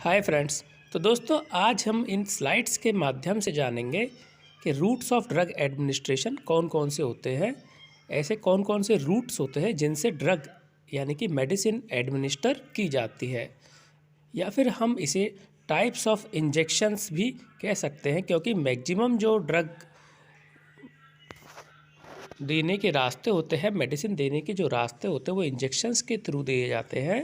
Hi friends. तो दोस्तों आज हम इन स्लाइड्स के माध्यम से जानेंगे कि रूट्स ऑफ ड्रग एडमिनिस्ट्रेशन कौन कौन से होते हैं। ऐसे कौन कौन से रूट्स होते हैं जिनसे ड्रग यानी कि मेडिसिन एडमिनिस्टर की जाती है, या फिर हम इसे टाइप्स ऑफ इंजेक्शंस भी कह सकते हैं, क्योंकि मैक्सिमम जो ड्रग देने के रास्ते होते हैं, मेडिसिन देने के जो रास्ते होते हैं वो इंजेक्शंस के थ्रू दिए जाते हैं।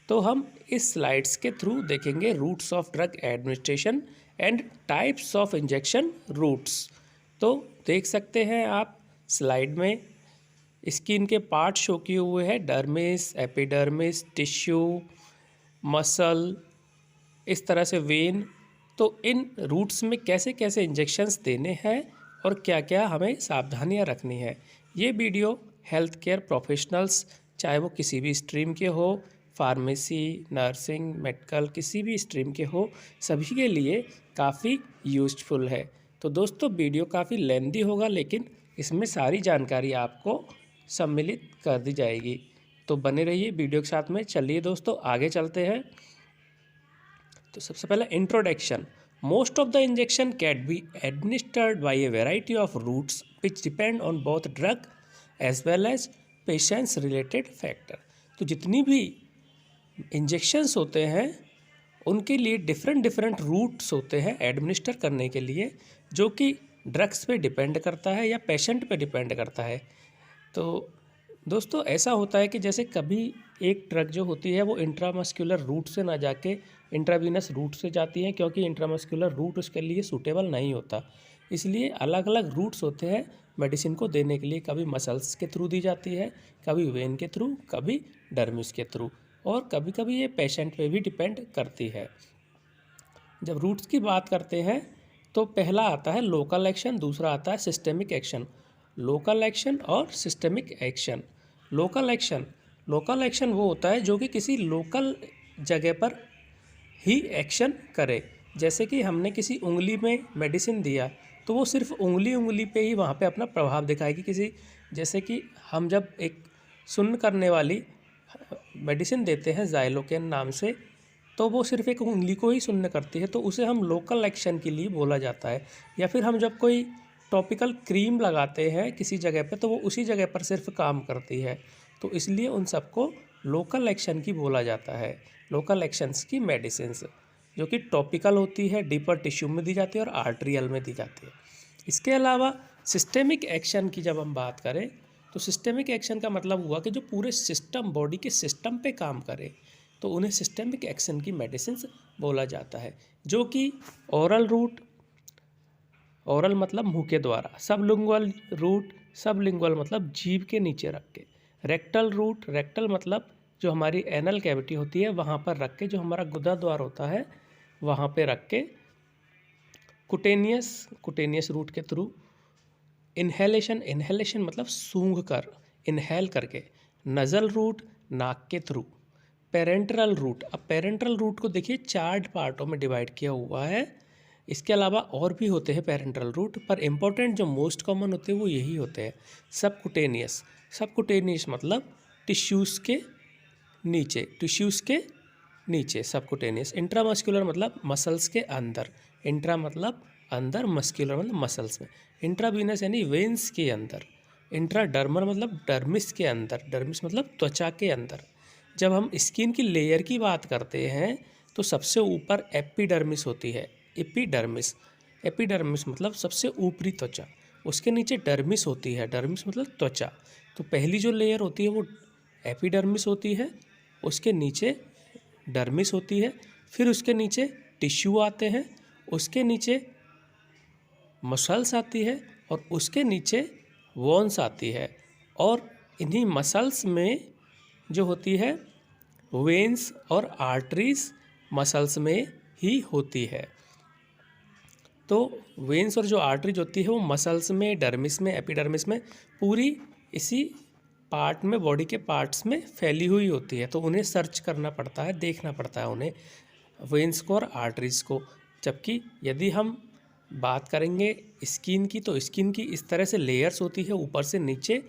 तो हम इस स्लाइड्स के थ्रू देखेंगे routes of drug administration and types of injection routes. तो देख सकते हैं आप स्लाइड में स्किन के पार्ट शो किए हुए हैं, डर्मिस, एपिडर्मिस, टिश्यू, मसल, इस तरह से वेन। तो इन रूट्स में कैसे कैसे इंजेक्शंस देने हैं और क्या क्या हमें सावधानियां रखनी है, ये वीडियो हेल्थ केयर प्रोफेशनल्स, चाहे वो किसी भी स्ट्रीम के हो, फार्मेसी, नर्सिंग, मेडिकल, किसी भी स्ट्रीम के हो, सभी के लिए काफ़ी यूजफुल है। तो दोस्तों वीडियो काफ़ी लेंदी होगा, लेकिन इसमें सारी जानकारी आपको सम्मिलित कर दी जाएगी। तो बने रहिए वीडियो के साथ में। चलिए दोस्तों आगे चलते हैं। तो सबसे पहले introduction. Most of the injection can be administered by a variety of routes which depend on both drug as well as patients related factor. तो जितनी भी इंजेक्शंस होते हैं उनके लिए डिफरेंट डिफरेंट रूट्स होते हैं एडमिनिस्टर करने के लिए, जो कि ड्रग्स पे डिपेंड करता है या पेशेंट पे डिपेंड करता है। तो दोस्तों ऐसा होता है कि जैसे कभी एक ड्रग जो होती है वो इंट्रामस्कुलर रूट से ना जाके इंट्रावीनस रूट से जाती है, क्योंकि इंट्रामस्कुलर रूट उसके लिए सूटेबल नहीं होता। इसलिए अलग अलग रूट्स होते हैं मेडिसिन को देने के लिए। कभी मसल्स के थ्रू दी जाती है, कभी वेन के थ्रू, कभी डर्मिस के थ्रू, और कभी कभी ये पेशेंट पे भी डिपेंड करती है। जब रूट्स की बात करते हैं तो पहला आता है लोकल एक्शन, दूसरा आता है सिस्टेमिक एक्शन। लोकल एक्शन और सिस्टेमिक एक्शन। लोकल एक्शन वो होता है जो कि किसी लोकल जगह पर ही एक्शन करे। जैसे कि हमने किसी उंगली में मेडिसिन दिया तो वो सिर्फ उंगली पे ही वहाँ पे अपना प्रभाव दिखाएगी। किसी जैसे कि हम जब एक सुन्न करने वाली मेडिसिन देते हैं ज़ाइलोकेन नाम से, तो वो सिर्फ एक उंगली को ही सुन्न करती है, तो उसे हम लोकल एक्शन के लिए बोला जाता है। या फिर हम जब कोई टॉपिकल क्रीम लगाते हैं किसी जगह पे तो वो उसी जगह पर सिर्फ काम करती है, तो इसलिए उन सबको लोकल एक्शन की बोला जाता है। लोकल एक्शंस की मेडिसिन्स जो कि टॉपिकल होती है, डीपर टिश्यू में दी जाती है और आर्टरियल में दी जाती है। इसके अलावा सिस्टेमिक एक्शन की जब हम बात करें तो सिस्टेमिक एक्शन का मतलब हुआ कि जो पूरे सिस्टम, बॉडी के सिस्टम पे काम करे, तो उन्हें सिस्टेमिक एक्शन की मेडिसिन्स बोला जाता है। जो कि ओरल रूट, ओरल मतलब मुंह के द्वारा, सबलिंगुअल रूट, सबलिंगुअल मतलब जीभ के नीचे रख के, रेक्टल रूट, रेक्टल मतलब जो हमारी एनल कैविटी होती है वहाँ पर रख के, जो हमारा गुदा द्वार होता है वहाँ पे रख के, कुटेनियस, कुटेनियस रूट के थ्रू, इन्हेलेशन, इन्हेलेशन मतलब सूंघ कर, इन्हेल करके, नज़ल रूट नाक के थ्रू, पेरेंटरल रूट। अब पेरेंटरल रूट को देखिए 4 पार्टों में डिवाइड किया हुआ है। इसके अलावा और भी होते हैं पेरेंटरल रूट, पर इम्पोर्टेंट जो मोस्ट कॉमन होते हैं वो यही होते हैं। सबकुटेनियस, सबकुटेनियस मतलब टिश्यूज़ के नीचे, टिश्यूज़ के नीचे सबकुटेनियस। इंट्रामस्कुलर मतलब मसल्स के अंदर, इंट्रा मतलब अंदर, मस्कुलर मतलब मसल्स में, इंट्रावीनस यानी वेन्स के अंदर, इंट्राडर्मल मतलब डर्मिस के अंदर, डर्मिस मतलब त्वचा के अंदर। जब हम स्किन की लेयर की बात करते हैं तो सबसे ऊपर एपिडर्मिस होती है, एपिडर्मिस, एपिडर्मिस मतलब सबसे ऊपरी त्वचा, उसके नीचे डर्मिस होती है, डर्मिस मतलब त्वचा। तो पहली जो लेयर होती है वो एपिडर्मिस होती है, उसके नीचे डर्मिस होती है, फिर उसके नीचे टिश्यू आते हैं, उसके नीचे मसल्स आती है और उसके नीचे वोन्स आती है, और इन्हीं मसल्स में जो होती है वेन्स और आर्टरीज मसल्स में ही होती है। तो वेन्स और जो आर्टरीज होती है वो मसल्स में, डर्मिस में, एपिडर्मिस में, पूरी इसी पार्ट में, बॉडी के पार्ट्स में फैली हुई होती है। तो उन्हें सर्च करना पड़ता है, देखना पड़ता है उन्हें, वेन्स को और आर्टरीज को। जबकि यदि हम बात करेंगे स्किन की, तो स्किन की इस तरह से लेयर्स होती है ऊपर से नीचे,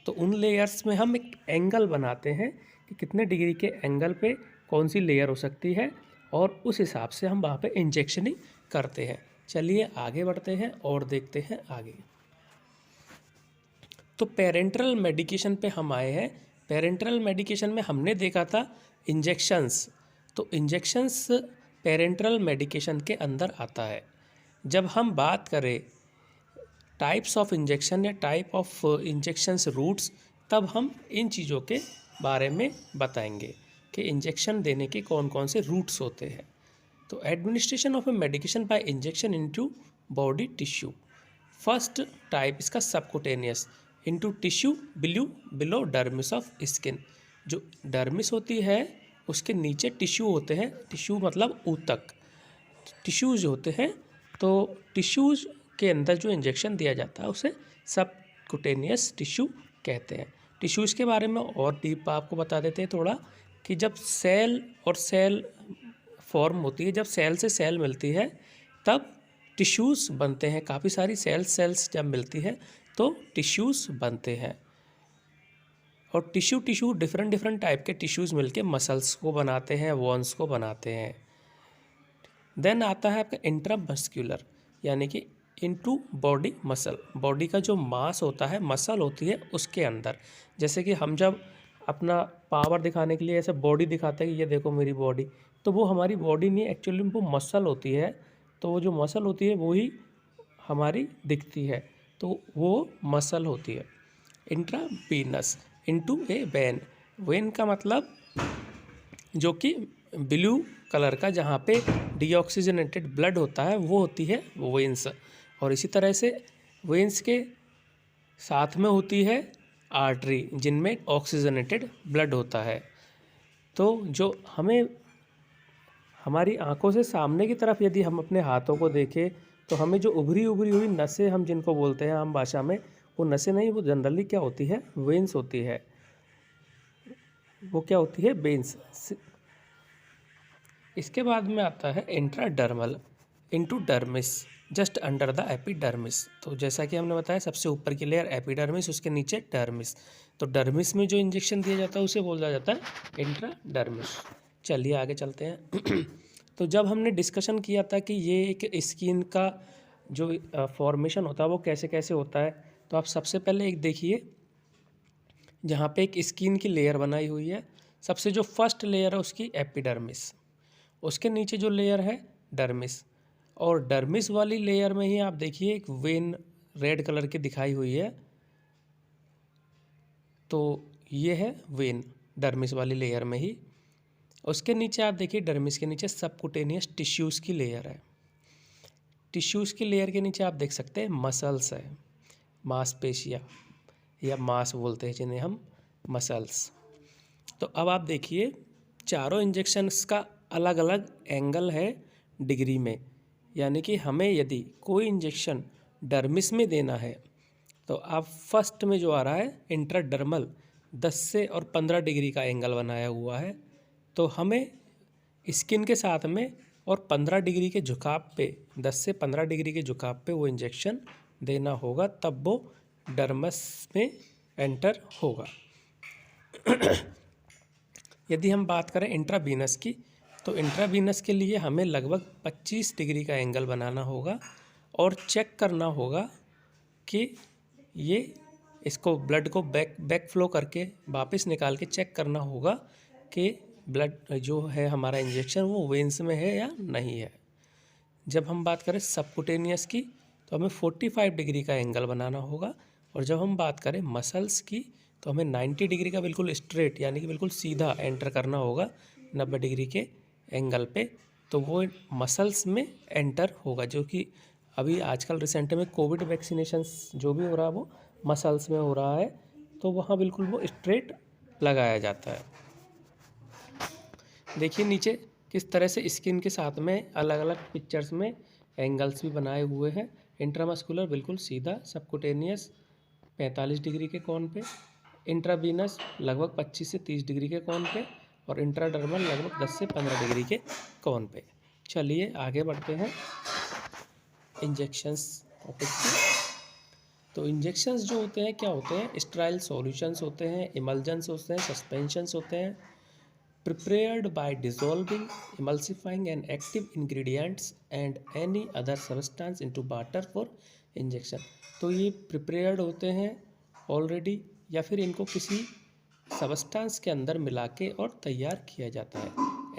तो उन लेयर्स में हम एक एंगल बनाते हैं कि कितने डिग्री के एंगल पे कौन सी लेयर हो सकती है, और उस हिसाब से हम वहाँ पे इंजेक्शनिंग करते हैं। चलिए आगे बढ़ते हैं और देखते हैं आगे। तो पेरेंटल मेडिकेशन पे हम आए हैं। पेरेंटल मेडिकेशन में हमने देखा था इंजेक्शंस। तो इंजेक्शंस पेरेंटल मेडिकेशन के अंदर आता है। जब हम बात करें टाइप्स ऑफ इंजेक्शन या टाइप ऑफ इंजेक्शंस रूट्स, तब हम इन चीज़ों के बारे में बताएंगे कि इंजेक्शन देने के कौन कौन से रूट्स होते हैं। तो administration of a medication by injection into body tissue. First type इसका subcutaneous into tissue below dermis of skin. जो डर्मिस होती है उसके नीचे टिश्यू होते हैं, टिश्यू मतलब ऊतक, टिश्यूज़ होते हैं। तो टिश्यूज़ के अंदर जो इंजेक्शन दिया जाता है उसे सबकुटेनियस टिश्यू कहते हैं। टिश्यूज़ के बारे में और डीप आपको बता देते हैं थोड़ा, कि जब सेल और सेल फॉर्म होती है, जब सेल से सेल मिलती है तब टिश्यूज़ बनते हैं। काफ़ी सारी सेल्स जब मिलती है तो टिश्यूज़ बनते हैं। और टिश्यू डिफरेंट टाइप के टिश्यूज़ मिलके मसल्स को बनाते हैं, वॉन्स को बनाते हैं। देन आता है आपका इंट्रामस्क्यूलर, यानी कि इनटू बॉडी मसल। बॉडी का जो मास होता है, मसल होती है उसके अंदर। जैसे कि हम जब अपना पावर दिखाने के लिए ऐसे बॉडी दिखाते हैं कि ये देखो मेरी बॉडी, तो वो हमारी बॉडी नहीं, एक्चुअली वो मसल होती है। तो वो जो मसल होती है वो ही हमारी दिखती है, तो वो मसल होती है। Intravenous into A when. When का मतलब जो कि ब्लू कलर का, जहाँ पे डीऑक्सीजनेटेड ब्लड होता है वो होती है वेंस। और इसी तरह से वेंस के साथ में होती है आर्टरी, जिनमें ऑक्सीजनेटेड ब्लड होता है। तो जो हमें हमारी आंखों से सामने की तरफ यदि हम अपने हाथों को देखें तो हमें जो उभरी हुई नसें हम जिनको बोलते हैं आम भाषा में, वो नसें नहीं, वो जनरली क्या होती है, वेंस होती है। वो क्या होती है, वेंस। इसके बाद में आता है intradermal into dermis just under the epidermis. तो जैसा कि हमने बताया सबसे ऊपर की लेयर एपिडर्मिस, उसके नीचे डर्मिस। तो डर्मिस में जो इंजेक्शन दिया जाता है उसे बोला जाता है इंट्राडर्मिस। चलिए आगे चलते हैं। तो जब हमने डिस्कशन किया था कि ये एक स्किन का जो फॉर्मेशन होता है वो कैसे कैसे होता है, तो आप सबसे पहले एक देखिए, जहाँ पे एक स्किन की लेयर बनाई हुई है। सबसे जो फर्स्ट लेयर है उसकी एपिडर्मिस, उसके नीचे जो लेयर है डर्मिस, और डर्मिस वाली लेयर में ही आप देखिए एक वेन रेड कलर की दिखाई हुई है। तो ये है वेन डर्मिस वाली लेयर में ही। उसके नीचे आप देखिए डर्मिस के नीचे सबकुटेनियस टिश्यूज़ की लेयर है। टिश्यूज़ की लेयर के नीचे आप देख सकते हैं मसल्स है, मांसपेशियाँ या मांस बोलते हैं जिन्हें हम, मसल्स। तो अब आप देखिए चारों इंजेक्शन्स का अलग अलग एंगल है डिग्री में। यानी कि हमें यदि कोई इंजेक्शन डर्मिस में देना है तो आप फर्स्ट में जो आ रहा है इंट्राडर्मल 10 से और 15 डिग्री का एंगल बनाया हुआ है, तो हमें स्किन के साथ में और 15 डिग्री के झुकाव पे, 10 से 15 डिग्री के झुकाव पे वो इंजेक्शन देना होगा, तब वो डर्मस में एंटर होगा। यदि हम बात करें इंट्रावीनस की, तो इंट्रावीनस के लिए हमें लगभग 25 डिग्री का एंगल बनाना होगा और चेक करना होगा कि ये इसको ब्लड को बैक फ्लो करके वापस निकाल के चेक करना होगा कि ब्लड जो है हमारा इंजेक्शन वो वेंस में है या नहीं है। जब हम बात करें सबकुटेनियस की तो हमें 45 डिग्री का एंगल बनाना होगा, और जब हम बात करें मसल्स की तो हमें 90 डिग्री का बिल्कुल स्ट्रेट यानी कि बिल्कुल सीधा एंटर करना होगा 90 डिग्री के एंगल पे, तो वो मसल्स में एंटर होगा। जो कि अभी आजकल रिसेंट में कोविड वैक्सीनेशंस जो भी हो रहा है वो मसल्स में हो रहा है, तो वहाँ बिल्कुल वो स्ट्रेट लगाया जाता है। देखिए नीचे किस तरह से स्किन के साथ में अलग अलग पिक्चर्स में एंगल्स भी बनाए हुए हैं। इंट्रामस्कुलर बिल्कुल सीधा, सबकुटेनियस 45 डिग्री के कोण पे, इंट्रावीनस लगभग 25 से 30 डिग्री के कोण पे, और इंट्राडर्मल लगभग 10 से 15 डिग्री के कोण पे। चलिए आगे बढ़ते हैं इंजेक्शंस टॉपिक पे। तो इंजेक्शंस जो होते हैं क्या होते हैं, स्टेराइल सॉल्यूशंस होते हैं, इमल्जेंस होते हैं, सस्पेंशंस होते हैं। prepared by dissolving, emulsifying an active ingredients and any other substance into water for injection। तो ये prepared होते हैं ऑलरेडी या फिर इनको किसी सब्सटेंस के अंदर मिला के और तैयार किया जाता है।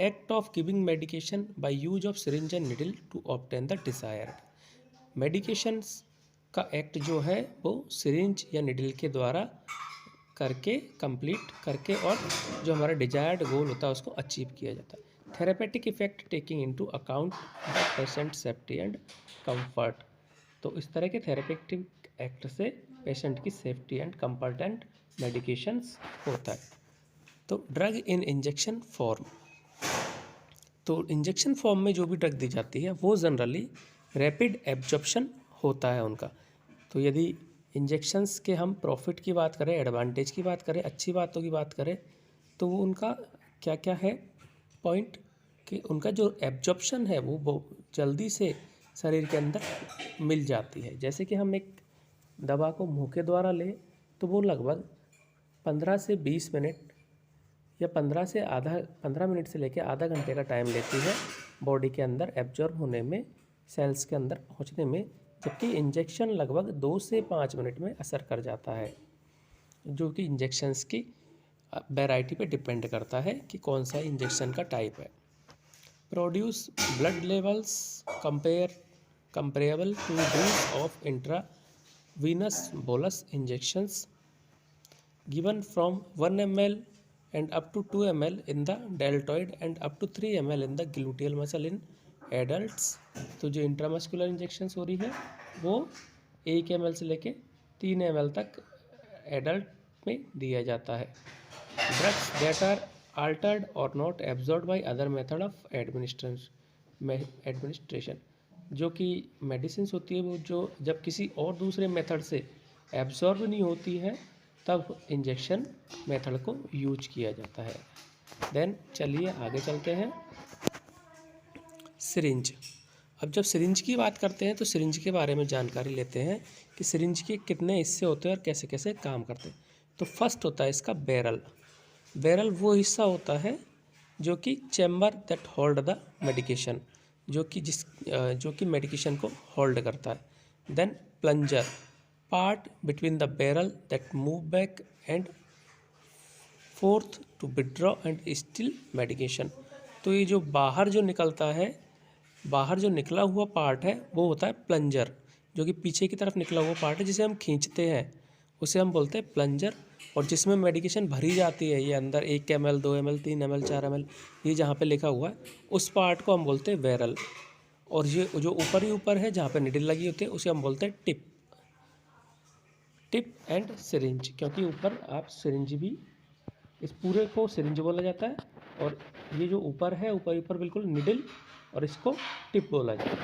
Act of giving medication by use of syringe and needle to obtain the desired. Medications का एक्ट जो है वो सिरिंज या निडल के द्वारा करके कंप्लीट करके और जो हमारा डिजायर्ड गोल होता है उसको अचीव किया जाता है। Therapeutic effect taking into account the patient safety and comfort. तो इस तरह के थेरेपेटिक एक्ट से पेशेंट की safety and comfort and medications होता है। तो ड्रग इन इंजेक्शन फॉर्म, तो इंजेक्शन फॉर्म में जो भी ड्रग दी जाती है वो जनरली रैपिड एब्जॉर्प्शन होता है उनका। तो यदि इंजेक्शंस के हम प्रॉफिट की बात करें, एडवांटेज की बात करें, अच्छी बातों की बात करें, तो वो उनका क्या क्या है पॉइंट कि उनका जो एब्जॉर्प्शन है वो जल्दी से शरीर के अंदर मिल जाती है। जैसे कि हम एक दवा को मुंह के द्वारा लें तो वो लगभग 15 से 20 मिनट या 15 मिनट से लेकर आधा घंटे का टाइम लेती है बॉडी के अंदर एब्जॉर्ब होने में, सेल्स के अंदर पहुंचने में, जबकि इंजेक्शन लगभग 2 से 5 मिनट में असर कर जाता है, जो कि इंजेक्शंस की वैरायटी पे डिपेंड करता है कि कौन सा इंजेक्शन का टाइप है। Produce blood levels comparable to dose of intravenous bolus injections given from 1 ml and up to 2 ml in the deltoid and up to 3 ml in the gluteal muscle in adults। तो जो intramuscular injections हो रही है वो 1 ml से लेके 3 ml तक adult में दिया जाता है। Drugs that are altered or not absorbed by other method of administration, जो कि मेडिसिन होती है वो जो जब किसी और दूसरे मेथड से एब्जॉर्ब नहीं होती है तब इंजेक्शन मेथड को यूज किया जाता है। देन चलिए आगे चलते हैं। सिरिंज। अब जब सिरिंज की बात करते हैं तो सिरिंज के बारे में जानकारी लेते हैं कि सिरिंज के कितने हिस्से होते हैं और कैसे कैसे काम करते हैं। तो फर्स्ट होता है इसका बैरल। बैरल वो हिस्सा होता है जो कि chamber that hold the medication, जो कि मेडिकेशन को होल्ड करता है। Then plunger, part between the barrel that move back and forth to withdraw and still medication. तो ये जो बाहर जो निकलता है, बाहर जो निकला हुआ पार्ट है वो होता है प्लंजर, जो कि पीछे की तरफ निकला हुआ पार्ट है जिसे हम खींचते हैं, उसे हम बोलते हैं प्लंजर। और जिसमें मेडिकेशन भरी जाती है ये अंदर 1 ml 2 ml 3 ml 4 ml ये जहाँ पे लिखा हुआ है उस पार्ट को हम बोलते हैं बैरल। और ये जो ऊपर ही ऊपर है जहाँ पे निडल लगी होती है उसे हम बोलते हैं टिप एंड सिरिंज, क्योंकि ऊपर आप सिरिंज भी, इस पूरे को सिरिंज बोला जाता है और ये जो ऊपर है ऊपर बिल्कुल निडल, और इसको टिप बोला जाता है।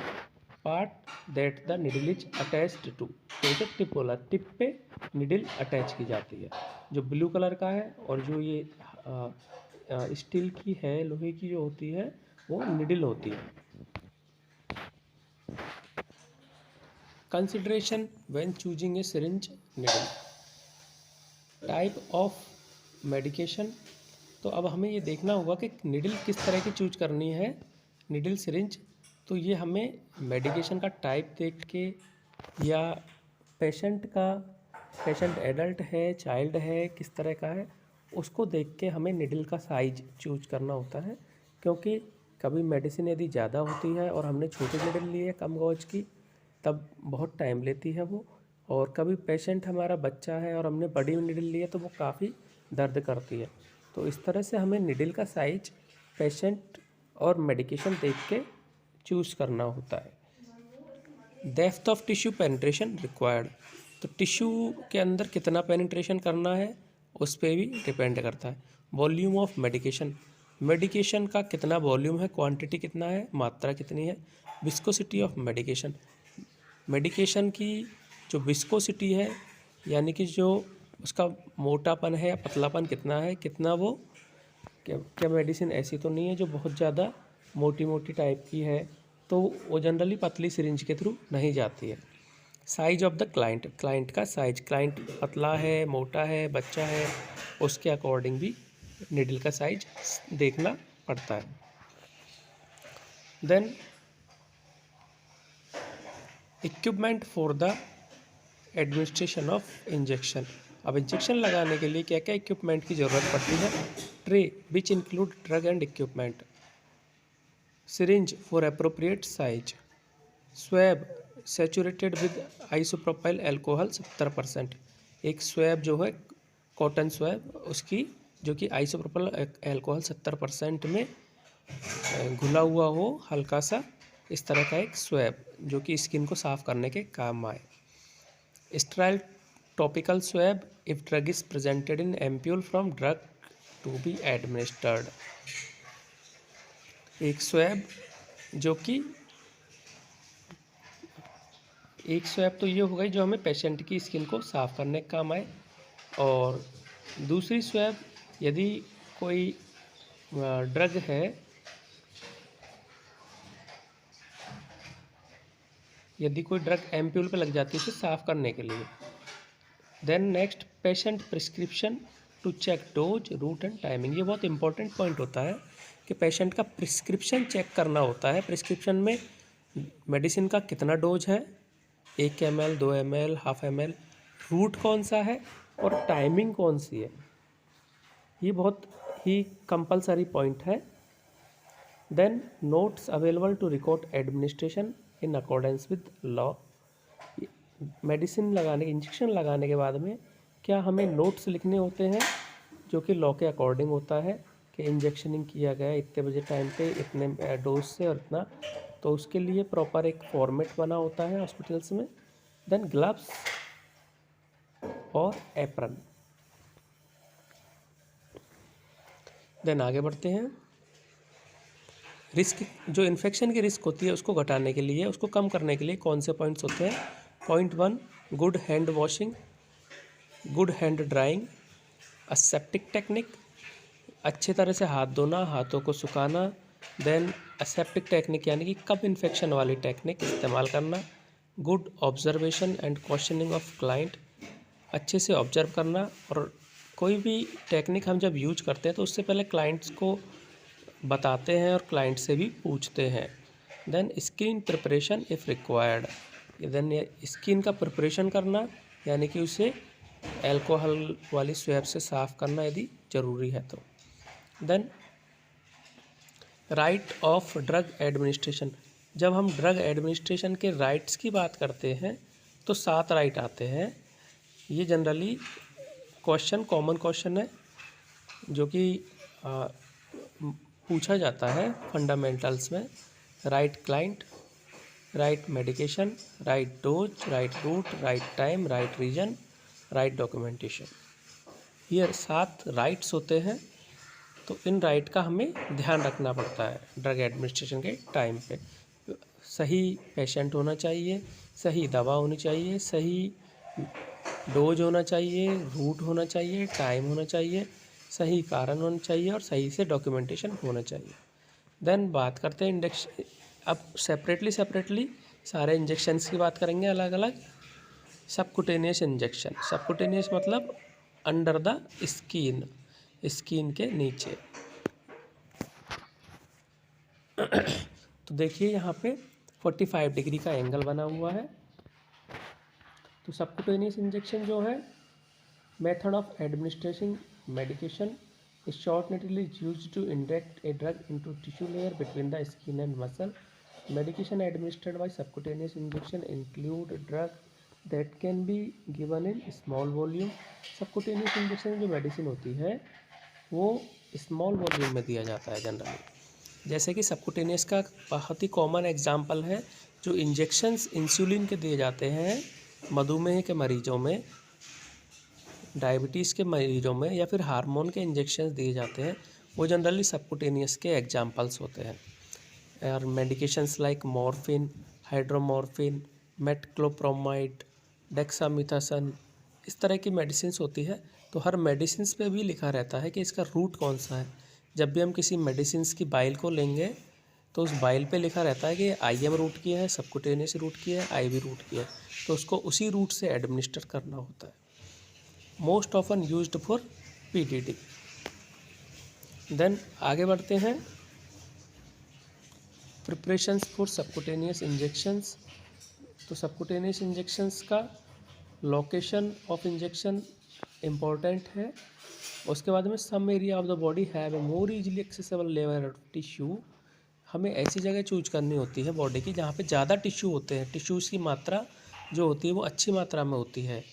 Part that the needle is attached to, तो इसे टिप बोला, टिप पे निडल अटैच की जाती है, जो ब्लू कलर का है। और जो ये स्टील की है, लोहे की जो होती है वो निडल होती है। Consideration when choosing a syringe needle. Type of medication, तो अब हमें ये देखना होगा कि निडल किस तरह की चूज करनी है, निडल सिरिंज। तो ये हमें मेडिकेशन का टाइप देख के या पेशेंट एडल्ट है, चाइल्ड है, किस तरह का है, उसको देख के हमें निडल का साइज चूज करना होता है। क्योंकि कभी मेडिसिन यदि ज़्यादा होती है और हमने छोटी निडल ली है कम गॉज की, तब बहुत टाइम लेती है वो। और कभी पेशेंट हमारा बच्चा है और हमने बड़ी निडल ली है तो वो काफ़ी दर्द करती है। तो इस तरह से हमें निडल का साइज पेशेंट और मेडिकेशन देख के चूज़ करना होता है। Depth of tissue penetration required, तो टिश्यू के अंदर कितना पेनिट्रेशन करना है उस पर भी डिपेंड करता है। वॉल्यूम ऑफ मेडिकेशन, मेडिकेशन का कितना वॉल्यूम है, क्वांटिटी कितना है, मात्रा कितनी है। विस्कोसिटी ऑफ मेडिकेशन, मेडिकेशन की जो विस्कोसिटी है यानी कि जो उसका मोटापन है या पतलापन कितना है, कितना वो क्या मेडिसिन ऐसी तो नहीं है जो बहुत ज़्यादा मोटी टाइप की है, तो वो जनरली पतली सिरिंज के थ्रू नहीं जाती है। साइज ऑफ द क्लाइंट का साइज, क्लाइंट पतला है, मोटा है, बच्चा है, उसके अकॉर्डिंग भी निडल का साइज देखना पड़ता है। Then equipment for the administration of injection. अब इंजेक्शन लगाने के लिए क्या क्या इक्विपमेंट की ज़रूरत पड़ती है? Tray which include drug and equipment, syringe for appropriate size, swab saturated with isopropyl alcohol 70%, एक स्वैब जो है कॉटन स्वैब उसकी जो कि आइसोप्रोपाइल अल्कोहल 70% में घुला हुआ हो हल्का सा, इस तरह का एक स्वैब जो कि स्किन को साफ करने के काम आए। Sterile topical swab if drug is presented in ampoule from drug to be administered, एक स्वैब जो कि एक स्वैब तो ये हो गई जो हमें पेशेंट की स्किन को साफ करने का काम आए, और दूसरी स्वैब यदि कोई ड्रग है, यदि कोई ड्रग एम्प्यूल पे लग जाती है उसे साफ करने के लिए। Then next patient prescription to check dose route and timing, ये बहुत इंपॉर्टेंट पॉइंट होता है कि पेशेंट का प्रिस्क्रिप्शन चेक करना होता है। प्रिस्क्रिप्शन में मेडिसिन का कितना डोज है, 1 ml 2 ml half ml, route कौन सा है और टाइमिंग कौन सी है, ये बहुत ही कंपलसरी पॉइंट है। Then notes available to record administration in accordance with law, medicine लगाने इंजेक्शन लगाने के बाद में क्या हमें नोट्स लिखने होते हैं जो कि लॉ के अकॉर्डिंग होता है कि इंजेक्शनिंग किया गया इतने बजे टाइम पे इतने डोज से और इतना, तो उसके लिए प्रॉपर एक फॉर्मेट बना होता है हॉस्पिटल्स में। देन ग्लव्स और एप्रन। देन आगे बढ़ते हैं। रिस्क, जो इन्फेक्शन की रिस्क होती है उसको घटाने के लिए, उसको कम करने के लिए कौन से पॉइंट्स होते हैं? Point 1, good hand washing, good hand drawing, aseptic technique, अच्छे तरह से हाथ धोना, हाथों को सुखाना। देन असेप्टिक टेक्निक यानी कि कब इन्फेक्शन वाली टेक्निक इस्तेमाल करना। Good observation and questioning of client, अच्छे से ऑब्जर्व करना, और कोई भी टेक्निक हम जब यूज करते हैं तो उससे पहले क्लाइंट्स को बताते हैं और क्लाइंट से भी पूछते हैं। Then skin preparation if required, then skin का प्रिपरेशन करना यानी कि उसे अल्कोहल वाली स्वैब से साफ़ करना यदि ज़रूरी है तो। Then right of drug administration, जब हम ड्रग एडमिनिस्ट्रेशन के राइट्स की बात करते हैं तो 7 राइट आते हैं। ये जनरली क्वेश्चन कॉमन क्वेश्चन है जो कि पूछा जाता है फंडामेंटल्स में। Right client, right medication, right dose, right route, right time, right reason, right documentation, ये 7 राइट्स होते हैं। तो इन राइट का हमें ध्यान रखना पड़ता है ड्रग एडमिनिस्ट्रेशन के टाइम पे। सही पेशेंट होना चाहिए, सही दवा होनी चाहिए, सही डोज होना चाहिए, रूट होना चाहिए, टाइम होना चाहिए, सही कारण होना चाहिए और सही से डॉक्यूमेंटेशन होना चाहिए। देन बात करते हैं इंजेक्शन। अब सेपरेटली सारे इंजेक्शन्स की बात करेंगे अलग अलग। सबकुटेनियस इंजेक्शन, सबकुटेनियस मतलब अंडर द स्किन, स्किन के नीचे। तो देखिए यहाँ पे 45 डिग्री का एंगल बना हुआ है। तो सबकुटेनियस इंजेक्शन जो है, method of administration medication, short needle is use to inject a drug into tissue layer between the skin and muscle. Medication administered by subcutaneous injection include drug that can be given in small volume. Subcutaneous injection जो medicine होती है वो small volume में दिया जाता है generally. जैसे कि सबकुटेनियस का बहुत ही कॉमन एग्जांपल है जो इंजेक्शन्स इंसुलिन के दिए जाते हैं मधुमेह के मरीजों में, डायबिटीज़ के मरीजों में, या फिर हार्मोन के इंजेक्शन्स दिए जाते हैं, वो जनरली सबकुटेनियस के एग्जांपल्स होते हैं। और medications like morphine, hydromorphone, मेटक्लोप्रोमाइड, dexamethasone, इस तरह की मेडिसिन्स होती है। तो हर मेडिसिन्स पे भी लिखा रहता है कि इसका रूट कौन सा है। जब भी हम किसी मेडिसिन्स की बाइल को लेंगे तो उस बाइल पे लिखा रहता है कि आईएम रूट की है, सबकुटेनियस रूट की है, आईवी रूट की है, तो उसको उसी रूट से एडमिनिस्टर करना होता है। Most often used for PDD. देन आगे बढ़ते हैं, प्रिपरेशंस फॉर सबकुटेनियस इंजेक्शंस। तो सबकुटेनियस इंजेक्शंस का लोकेशन ऑफ इंजेक्शन इम्पॉर्टेंट है। उसके बाद में some area of the body have a more easily accessible level of tissue. हमें ऐसी जगह चूज करनी होती है बॉडी की जहाँ पे ज़्यादा टिश्यू होते हैं, टिश्यूज़ की मात्रा जो होती है वो अच्छी मात्रा में होती है।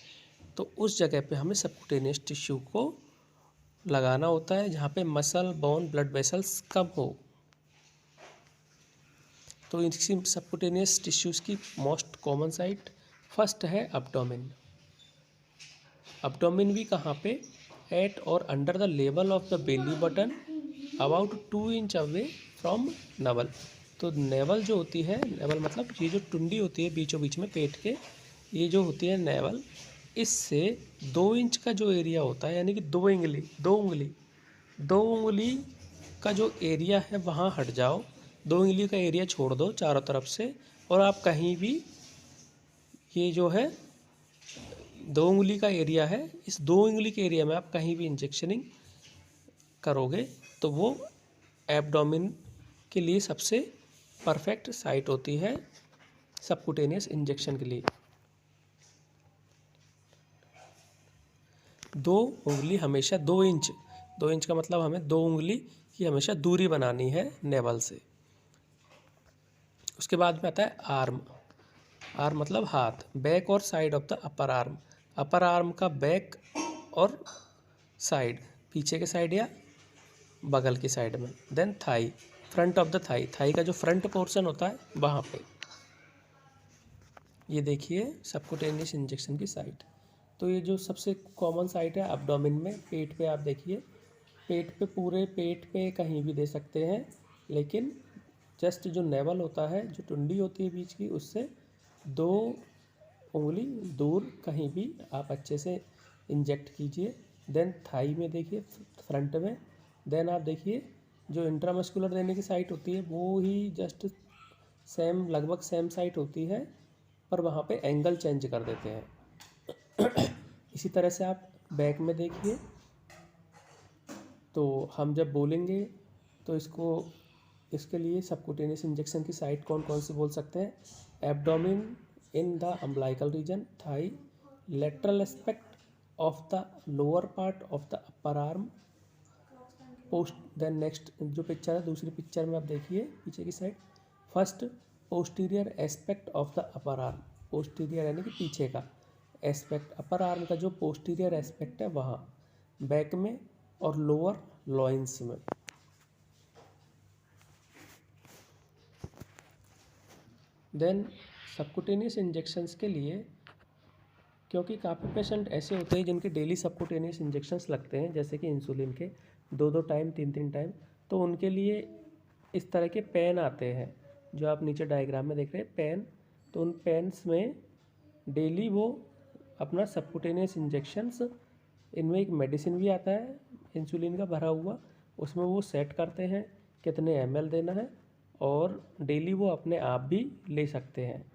तो उस जगह पे हमें सबकुटेनियस टिश्यू को लगाना होता है जहाँ पे मसल, बोन, ब्लड वेसल्स कम हो। तो इसी सबकुटेनियस टिश्यूज़ की मोस्ट कॉमन साइट फर्स्ट है अब्डोमेन। अब्डोमेन भी कहाँ पे, एट और under the level of the belly button about 2 inch away from Naval. तो नेवल जो होती है, नेवल मतलब ये जो टुंडी होती है बीचों बीच में पेट के, ये जो होती है नेवल, इससे 2 इंच का जो एरिया होता है, यानी कि 2 उंगली का जो एरिया है वहाँ हट जाओ, 2 उंगली का एरिया छोड़ दो चारों तरफ से, और आप कहीं भी ये जो है 2 उंगली का एरिया है, इस 2 उंगली के एरिया में आप कहीं भी इंजेक्शनिंग करोगे तो वो एब्डोमेन के लिए सबसे परफेक्ट साइट होती है सबकुटेनियस इंजेक्शन के लिए। 2 उंगली हमेशा 2 इंच, 2 इंच का मतलब हमें 2 उंगली की हमेशा दूरी बनानी है नेवल से। उसके बाद में आता है आर्म। आर्म मतलब हाथ, बैक और side of the upper arm. Upper arm का बैक और साइड, पीछे के साइड या बगल की साइड में। Then thigh, front of the thigh, thigh का जो फ्रंट पोर्शन होता है वहाँ पे। ये देखिए सबकुटेनियस इंजेक्शन की साइट। तो ये जो सबसे कॉमन साइट है एब्डोमेन में, पेट पे आप देखिए, पेट पे, पूरे पेट पे कहीं भी दे सकते हैं, लेकिन जस्ट जो नेवल होता है, जो टुंडी होती है बीच की, उससे 2 उंगली दूर कहीं भी आप अच्छे से इंजेक्ट कीजिए। देन थाई में देखिए, फ्रंट में। देन आप देखिए जो इंट्रामस्कुलर देने की साइट होती है वो ही जस्ट सेम, लगभग सेम साइट होती है, पर वहाँ पे एंगल चेंज कर देते हैं। इसी तरह से आप बैक में देखिए, तो हम जब बोलेंगे तो इसके लिए सबकुटेनियस इंजेक्शन की साइट कौन कौन सी बोल सकते हैं, abdomen in the umbilical region, thigh, lateral aspect of the lower part of the upper arm, post. Then next जो पिक्चर है, दूसरी पिक्चर में आप देखिए पीछे की side, first posterior aspect of the upper arm. Posterior यानी कि पीछे का एस्पेक्ट, अपर आर्म का जो पोस्टीरियर एस्पेक्ट है वहाँ, बैक में और लोअर लॉइंस में। देन सबकुटेनियस इंजेक्शंस के लिए, क्योंकि काफ़ी पेशेंट ऐसे होते हैं जिनके डेली सबकुटेनियस इंजेक्शंस लगते हैं, जैसे कि इंसुलिन के 2-2 टाइम, 3-3 टाइम, तो उनके लिए इस तरह के पेन आते हैं जो आप नीचे डायग्राम में देख रहे हैं, पेन। तो उन पेन्स में डेली वो अपना सबकुटेनियस इंजेक्शंस, इनमें एक मेडिसिन भी आता है इंसुलिन का भरा हुआ, उसमें वो सेट करते हैं कितने ml देना है, और डेली वो अपने आप भी ले सकते हैं।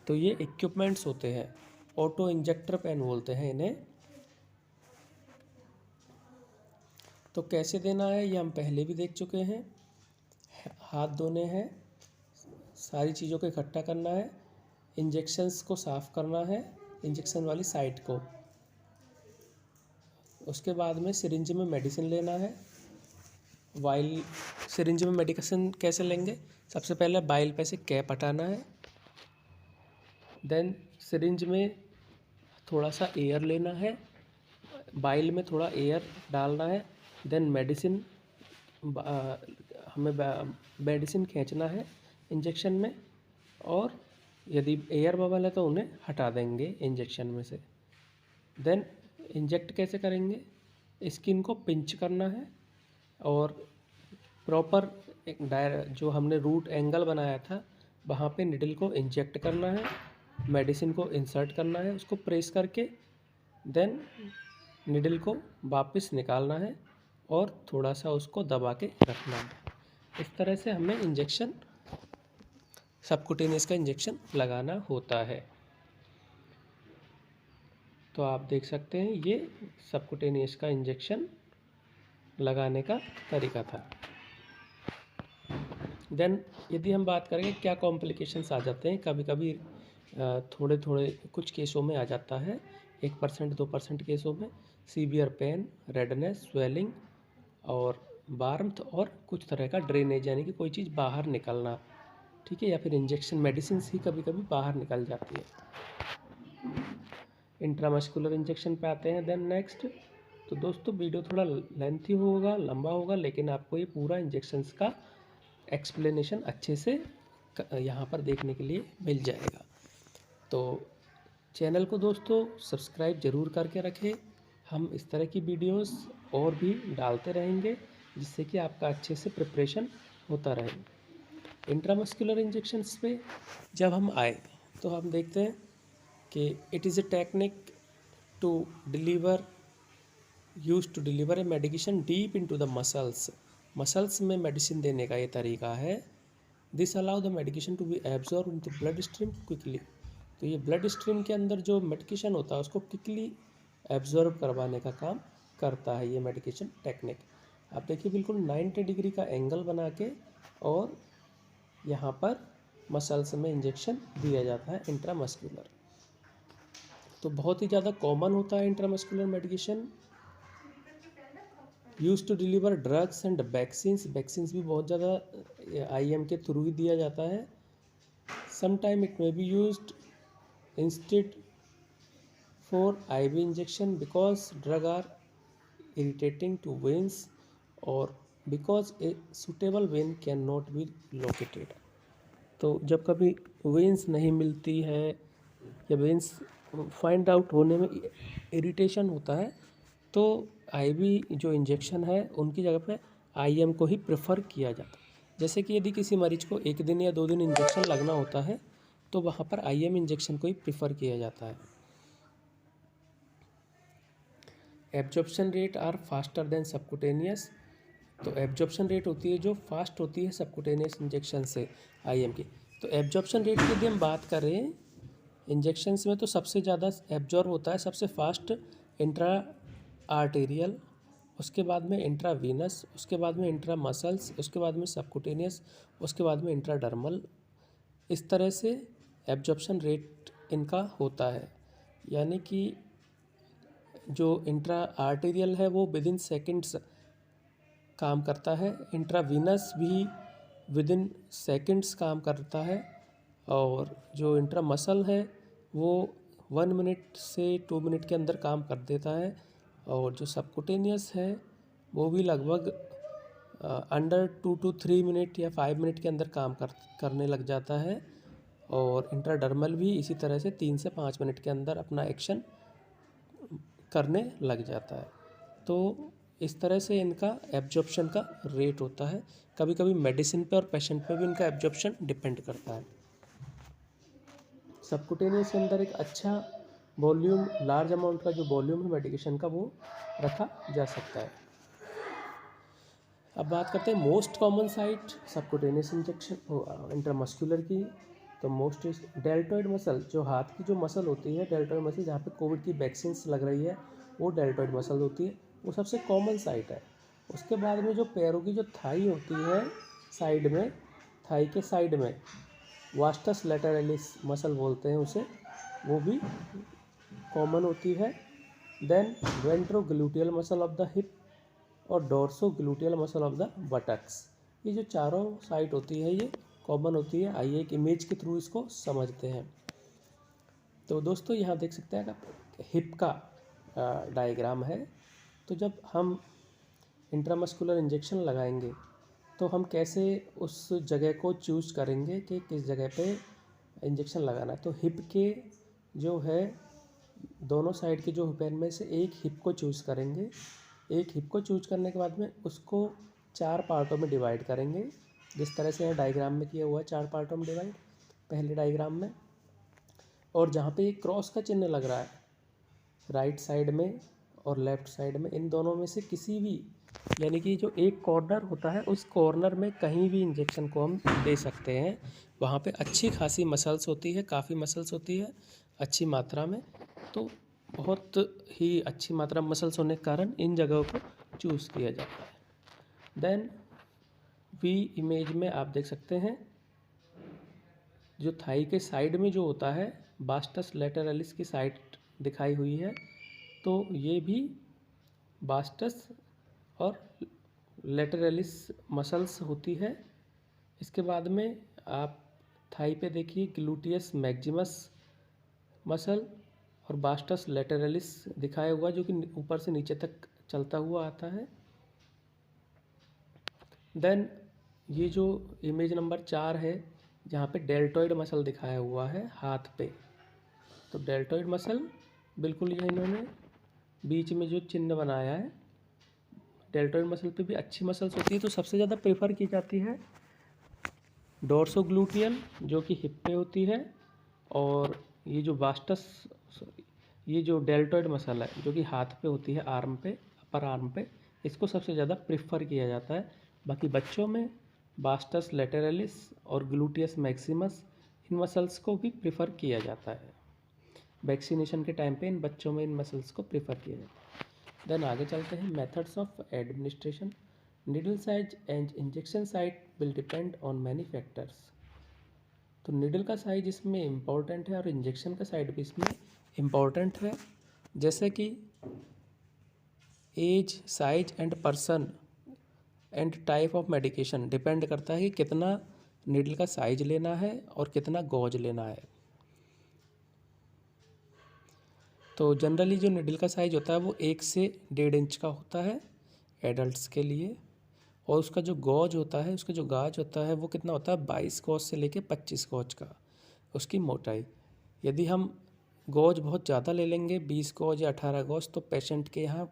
तो ये इक्विपमेंट्स होते हैं, ऑटो इंजेक्टर पेन बोलते हैं इन्हें। तो कैसे देना है ये हम पहले भी देख चुके हैं। हाथ धोने हैं, सारी चीज़ों को इकट्ठा करना है, इंजेक्शंस को साफ़ करना है, इंजेक्शन वाली साइट को। उसके बाद में सिरिंज में मेडिसिन लेना है। वाइल, सिरिंज में मेडिसिन कैसे लेंगे, सबसे पहले वाइल पे से कैप हटाना है, देन सिरिंज में थोड़ा सा एयर लेना है, वाइल में थोड़ा एयर डालना है, देन मेडिसिन, हमें मेडिसिन खींचना है इंजेक्शन में, और यदि एयर बबल है तो उन्हें हटा देंगे इंजेक्शन में से। देन इंजेक्ट कैसे करेंगे, स्किन को पिंच करना है, और प्रॉपर जो हमने रूट एंगल बनाया था वहाँ पे निडल को इंजेक्ट करना है, मेडिसिन को इंसर्ट करना है उसको प्रेस करके, देन निडल को वापस निकालना है और थोड़ा सा उसको दबा के रखना है। इस तरह से हमें इंजेक्शन, सबकुटेनियस का इंजेक्शन लगाना होता है। तो आप देख सकते हैं ये सबकुटेनियस का इंजेक्शन लगाने का तरीका था। देन यदि हम बात करेंगे क्या कॉम्प्लिकेशंस आ जाते हैं, कभी कभी थोड़े थोड़े कुछ केसों में आ जाता है, 1% 2% केसों में सीवियर पेन, रेडनेस, स्वेलिंग और वार्मथ और कुछ तरह का ड्रेनेज, यानी कि कोई चीज़ बाहर निकलना, ठीक है, या फिर इंजेक्शन मेडिसिन ही कभी कभी बाहर निकल जाती है। इंट्रामस्कुलर इंजेक्शन पे आते हैं। देन नेक्स्ट, तो दोस्तों वीडियो थोड़ा लेंथी होगा, लंबा होगा, लेकिन आपको ये पूरा इंजेक्शन्स का एक्सप्लेनेशन अच्छे से यहाँ पर देखने के लिए मिल जाएगा। तो चैनल को दोस्तों सब्सक्राइब ज़रूर करके रखें, हम इस तरह की वीडियोस और भी डालते रहेंगे जिससे कि आपका अच्छे से प्रिपरेशन होता रहे। इंट्रामस्कुलर इंजेक्शन्स पे जब हम आए तो हम देखते हैं कि it is a technique to deliver use to deliver a medication deep into the muscles में मेडिसिन देने का ये तरीका है। This allow the medication to be absorb in the blood stream quickly. तो ये ब्लड स्ट्रीम के अंदर जो मेडिकेशन होता है उसको क्विकली एब्जॉर्ब करवाने का काम करता है ये मेडिकेशन टेक्निक। आप देखिए बिल्कुल 90 डिग्री का एंगल बना के और यहाँ पर मसल्स में इंजेक्शन दिया जाता है इंट्रामस्कुलर। तो बहुत ही ज़्यादा कॉमन होता है intramuscular medication use to deliver drugs and vaccines भी बहुत ज़्यादा आईएम के थ्रू ही दिया जाता है। Sometime it may be used instead for IV injection because drug are irritating to veins और because a suitable vein can not be located. तो जब कभी वेन्स नहीं मिलती है या वेन्स फाइंड आउट होने में इरिटेशन होता है तो आईवी जो इंजेक्शन है उनकी जगह पे आईएम को ही प्रेफर किया जाता है। जैसे कि यदि किसी मरीज को 1 दिन या 2 दिन इंजेक्शन लगना होता है तो वहाँ पर आईएम इंजेक्शन को ही प्रेफर किया जाता है। Absorption rate are faster than subcutaneous. तो एब्जॉर्प्शन रेट होती है जो फास्ट होती है सबकुटेनियस इंजेक्शन से आईएम की। तो एब्जॉर्प्शन रेट की यदि हम बात करें इंजेक्शन्स में तो सबसे ज़्यादा एब्जॉर्ब होता है सबसे फास्ट इंट्रा आर्टेरियल, उसके बाद में इंट्रावीनस, उसके बाद में इंट्रा मसल्स, उसके बाद में सबकुटेनियस, उसके बाद में इंट्राडर्मल। इस तरह से एब्जॉर्प्शन रेट इनका होता है, यानी कि जो इंट्रा आर्टेरियल है वो विद इन सेकेंड्स काम करता है, इंट्रावीनस भी विद इन सेकेंड्स काम करता है और जो इंट्रा मसल है वो 1 मिनट से 2 मिनट के अंदर काम कर देता है और जो सबकुटेनियस है वो भी लगभग अंडर 2 to 3 मिनट या 5 मिनट के अंदर काम करने लग जाता है और इंट्राडर्मल भी इसी तरह से 3 से 5 मिनट के अंदर अपना एक्शन करने लग जाता है। तो इस तरह से इनका एब्जॉर्प्शन का रेट होता है। कभी कभी मेडिसिन पे और पेशेंट पे भी इनका एब्जॉर्प्शन डिपेंड करता है। सबकुटेनियस के अंदर एक अच्छा वॉल्यूम, लार्ज अमाउंट का जो वॉल्यूम है मेडिकेशन का वो रखा जा सकता है। अब बात करते हैं most common site subcutaneous injection intramuscular की। तो मोस्ट डेल्टॉइड मसल, जो हाथ की जो मसल होती है डेल्टॉइड मसल, जहाँ पे कोविड की वैक्सीन्स लग रही है वो डेल्टॉइड मसल होती है, वो सबसे कॉमन साइट है। उसके बाद में जो पैरों की जो थाई होती है साइड में, थाई के साइड में वास्टस लैटरलिस मसल बोलते हैं उसे, वो भी कॉमन होती है। Then ventrogluteal muscle of the hip और dorsogluteal muscle of the buttocks, ये जो चारों साइट होती है ये कॉमन होती है। आइए एक इमेज के थ्रू इसको समझते हैं। तो दोस्तों यहाँ देख सकते हैं आप हिप का डायग्राम है। तो जब हम इंट्रामस्कुलर इंजेक्शन लगाएंगे तो हम कैसे उस जगह को चूज़ करेंगे कि किस जगह पे इंजेक्शन लगाना है। तो हिप के जो है दोनों साइड के जो हिप में से एक हिप को चूज़ करेंगे। एक हिप को चूज करने के बाद में उसको 4 पार्टों में डिवाइड करेंगे, जिस तरह से यहाँ डायग्राम में किया हुआ है 4 पार्टों में डिवाइड पहले डायग्राम में। और जहाँ पे एक क्रॉस का चिन्ह लग रहा है राइट साइड में और लेफ्ट साइड में, इन दोनों में से किसी भी, यानी कि जो एक कॉर्नर होता है उस कॉर्नर में कहीं भी इंजेक्शन को हम दे सकते हैं। वहाँ पे अच्छी खासी मसल्स होती है, काफ़ी मसल्स होती है अच्छी मात्रा में। तो बहुत ही अच्छी मात्रा में मसल्स होने के कारण इन जगहों को चूज़ किया जाता है। देन वी इमेज में आप देख सकते हैं जो थाई के साइड में जो होता है वास्टस लैटेरलिस की साइड दिखाई हुई है, तो ये भी वास्टस और लैटेरलिस मसल्स होती है। इसके बाद में आप थाई पे देखिए ग्लूटियस मैक्सिमस मसल और वास्टस लैटेरलिस दिखाया हुआ जो कि ऊपर से नीचे तक चलता हुआ आता है। देन ये जो इमेज नंबर 4 है जहाँ पे डेल्टॉइड मसल दिखाया हुआ है हाथ पे, तो डेल्टॉइड मसल बिल्कुल ये इन्होंने बीच में जो चिन्ह बनाया है, डेल्टॉइड मसल पे भी अच्छी मसल्स होती है। तो सबसे ज़्यादा प्रेफर की जाती है डोर्सोग्लूटियल जो कि हिप पे होती है, और ये जो वास्टस ये जो डेल्टॉइड मसल है जो कि हाथ पे होती है, आर्म पे, अपर आर्म पे, इसको सबसे ज़्यादा प्रेफर किया जाता है। बाकी बच्चों में वास्टस लैटेरलिस और ग्लूटियस मैक्सिमस इन मसल्स को भी प्रेफर किया जाता है। वैक्सीनेशन के टाइम पे इन बच्चों में इन मसल्स को प्रेफर किया जाता है। देन आगे चलते हैं methods of administration. Needle size and injection site will depend on many factors. तो निडल का साइज इसमें इम्पॉर्टेंट है और इंजेक्शन का साइड भी इसमें इम्पॉर्टेंट है। जैसे कि age, size and person and type of medication depend करता है कि कितना निडल का साइज लेना है और कितना गॉज लेना है। तो जनरली जो निडल का साइज होता है वो 1 से 1.5 इंच का होता है एडल्ट्स के लिए, और उसका जो गॉज होता है, उसका जो गाज होता है वो कितना होता है 22 गॉज से लेके 25 गॉज का उसकी मोटाई। यदि हम गॉज बहुत ज़्यादा ले लेंगे 20 गॉज या 18 गॉज, तो पेशेंट के यहाँ